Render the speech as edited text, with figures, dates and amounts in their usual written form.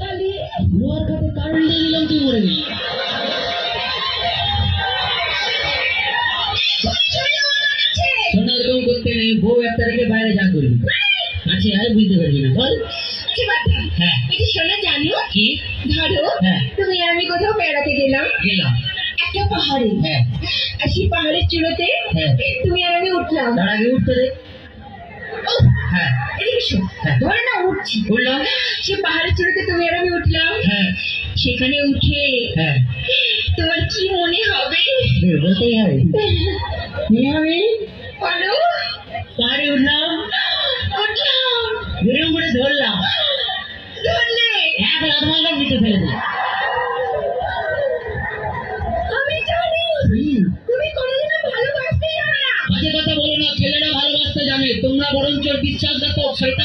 কালি লোহার কাটে কারেন্ট দিয়ে দিলাম, তুই মরে গেলি। শোনা, এরকম করতে নেই। বউ একটা রেখে বাইরে যা করবি। আচ্ছা, আর বুঝতে পারবি না, বল। হ্যাঁ, এটা শোনা জানো কি? ধরো হ্যাঁ। তুমি আর আমি কোথাও বেড়াতে গেলাম গেলাম। একটা পাহাড়ে। হ্যাঁ আর সেই পাহাড়ের চূড়োতে হ্যাঁ। তুমি আর আমি উঠলাম। তার আগে উঠতে দে। উফ, হ্যাঁ এদিকে শোন। হ্যাঁ। ধরে না উঠছি, উঠলাম। সে পাহাড়ের চূড়োতে তুমি আর আমি উঠলাম। হ্যাঁ সেখানে উঠে হ্যাঁ। তোমার কি মনে হবে? বলতেই হবে। কি হবে? বলো। পাহাড়ে উঠলাম, উঠলাম, এরকম করে ধরলাম, ধরলে এক লাখ মারলাম, নিচে ফেলে দিলাম। আমি জানি তুমি কোনোদিনও ভালোবাসতে জানো না। বাজে কথা বলো না, ছেলেরা ভালোবাসতে জানে, তোমরা বরঞ্চ বিশ্বাস দেখো, সেটা